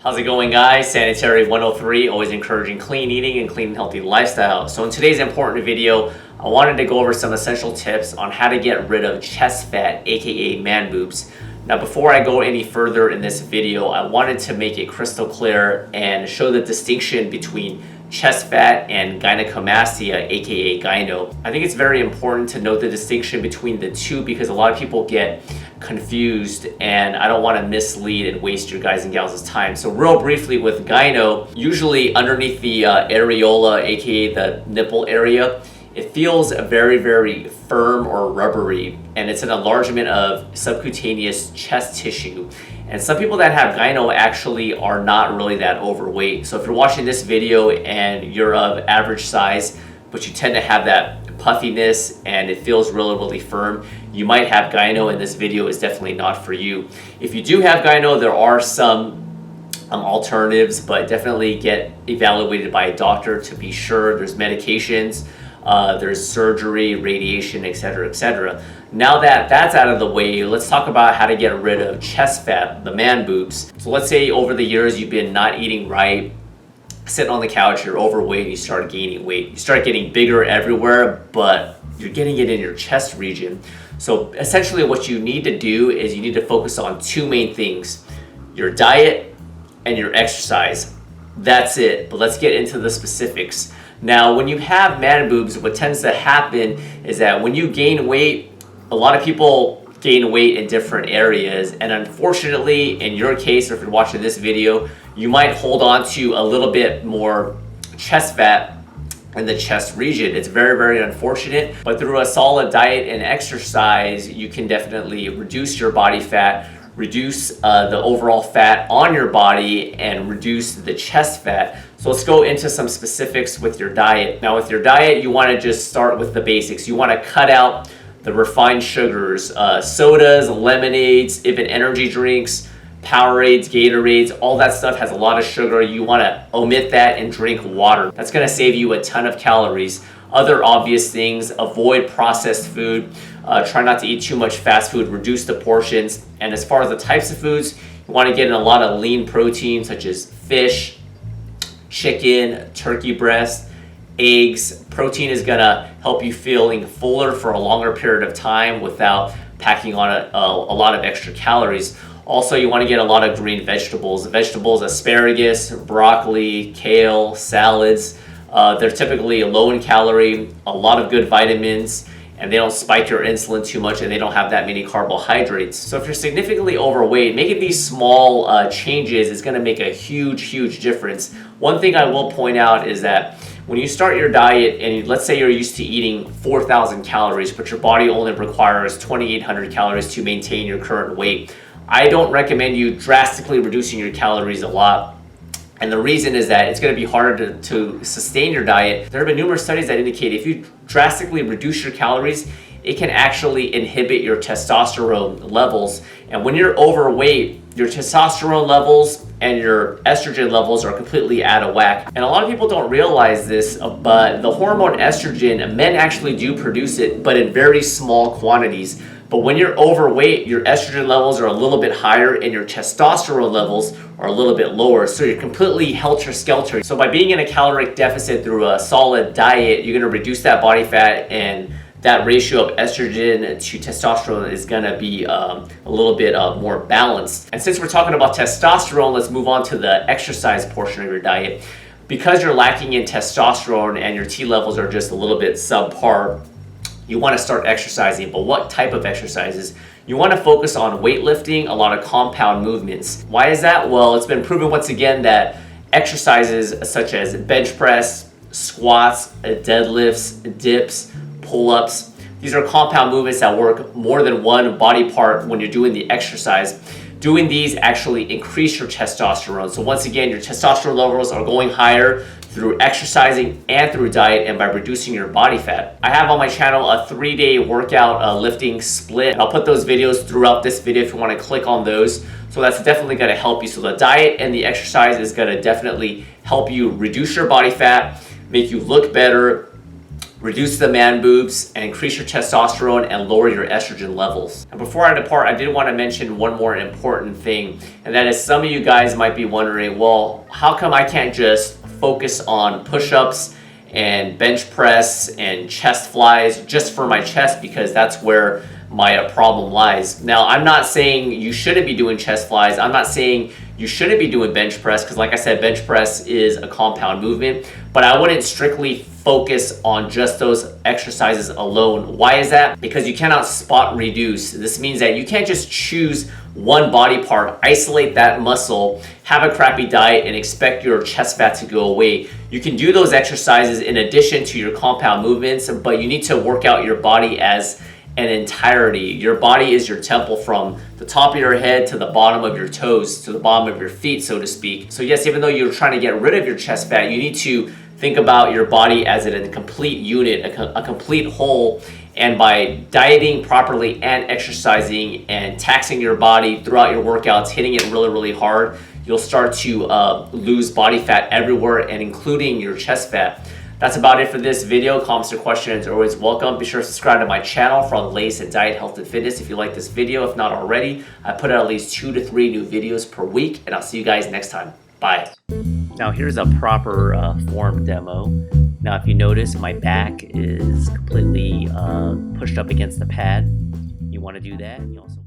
How's it going, guys? Sanitary 103, always encouraging clean eating and clean and healthy lifestyle. So in today's important video, I wanted to go over some essential tips on how to get rid of chest fat, aka man boobs. Now before I go any further in this video, I wanted to make it crystal clear and show the distinction between chest fat and gynecomastia, aka gyno. I think it's very important to note the distinction between the two because a lot of people get confused and I don't want to mislead and waste your guys and gals' time. So real briefly with gyno, usually underneath the areola, aka the nipple area, it feels very, very firm or rubbery, and it's an enlargement of subcutaneous chest tissue. And some people that have gyno actually are not really that overweight. So if you're watching this video and you're of average size, but you tend to have that puffiness and it feels really, really firm, you might have gyno, and this video is definitely not for you. If you do have gyno, there are some alternatives, but definitely get evaluated by a doctor to be sure. There's medications, there's surgery, radiation, etc., etc. Now that that's out of the way, let's talk about how to get rid of chest fat, the man boobs. So let's say over the years you've been not eating right, sitting on the couch, you're overweight, you start gaining weight. You start getting bigger everywhere, but you're getting it in your chest region. So essentially what you need to do is you need to focus on two main things: your diet and your exercise. That's it, but let's get into the specifics. Now, when you have man boobs, what tends to happen is that when you gain weight, a lot of people gain weight in different areas, and unfortunately, in your case, or if you're watching this video, you might hold on to a little bit more chest fat in the chest region. It's very, very unfortunate, but through a solid diet and exercise, you can definitely reduce your body fat, reduce the overall fat on your body, and reduce the chest fat. So let's go into some specifics with your diet. Now with your diet, you want to just start with the basics. You want to cut out the refined sugars, sodas, lemonades, even energy drinks, Powerades, Gatorades, all that stuff has a lot of sugar. You want to omit that and drink water. That's going to save you a ton of calories. Other obvious things: avoid processed food. Try not to eat too much fast food. Reduce the portions. And as far as the types of foods, you want to get in a lot of lean protein such as fish, chicken, turkey breast, eggs. Protein is going to help you feeling fuller for a longer period of time without packing on a lot of extra calories. Also, you want to get a lot of green vegetables. Asparagus, broccoli, kale, salads. They're typically low in calorie, a lot of good vitamins, and they don't spike your insulin too much, and they don't have that many carbohydrates. So if you're significantly overweight, making these small changes is going to make a huge, huge difference. One thing I will point out is that when you start your diet, and let's say you're used to eating 4,000 calories, but your body only requires 2,800 calories to maintain your current weight, I don't recommend you drastically reducing your calories a lot. And the reason is that it's going to be harder to sustain your diet. There have been numerous studies that indicate if you drastically reduce your calories, it can actually inhibit your testosterone levels. And when you're overweight, your testosterone levels and your estrogen levels are completely out of whack. And a lot of people don't realize this, but the hormone estrogen, men actually do produce it, but in very small quantities. But when you're overweight, your estrogen levels are a little bit higher and your testosterone levels are a little bit lower. So you're completely helter-skelter. So by being in a caloric deficit through a solid diet, you're going to reduce that body fat, and that ratio of estrogen to testosterone is going to be a little bit more balanced. And since we're talking about testosterone, let's move on to the exercise portion of your diet. Because you're lacking in testosterone and your T levels are just a little bit subpar, you want to start exercising. But what type of exercises? You want to focus on weightlifting, a lot of compound movements. Why is that? Well, it's been proven once again that exercises such as bench press, squats, deadlifts, dips, pull-ups, these are compound movements that work more than one body part when you're doing the exercise. Doing these actually increase your testosterone. So once again, your testosterone levels are going higher through exercising and through diet, and by reducing your body fat. I have on my channel a 3-day workout lifting split. I'll put those videos throughout this video if you want to click on those. So that's definitely going to help you. So the diet and the exercise is going to definitely help you reduce your body fat, make you look better, reduce the man boobs, and increase your testosterone and lower your estrogen levels. And before I depart, I did want to mention one more important thing, and that is some of you guys might be wondering, well, how come I can't just focus on push-ups and bench press and chest flies just for my chest, because that's where my problem lies. Now, I'm not saying you shouldn't be doing chest flies. I'm not saying you shouldn't be doing bench press, because like I said, bench press is a compound movement, but I wouldn't strictly focus on just those exercises alone. Why is that? Because you cannot spot reduce. This means that you can't just choose one body part, isolate that muscle, have a crappy diet, and expect your chest fat to go away. You can do those exercises in addition to your compound movements, but you need to work out your body as an entirety. Your body is your temple, from the top of your head to the bottom of your toes, to the bottom of your feet, so to speak. So yes, even though you're trying to get rid of your chest fat, you need to think about your body as a complete unit, a complete whole. And by dieting properly and exercising and taxing your body throughout your workouts, hitting it really, really hard, you'll start to lose body fat everywhere, and including your chest fat. That's about it for this video. Comments or questions are always welcome. Be sure to subscribe to my channel for all the latest in diet, health, and fitness if you like this video. If not already, I put out at least 2 to 3 new videos per week, and I'll see you guys next time. Bye. Now here's a proper form demo. Now if you notice, my back is completely pushed up against the pad. You want to do that. You also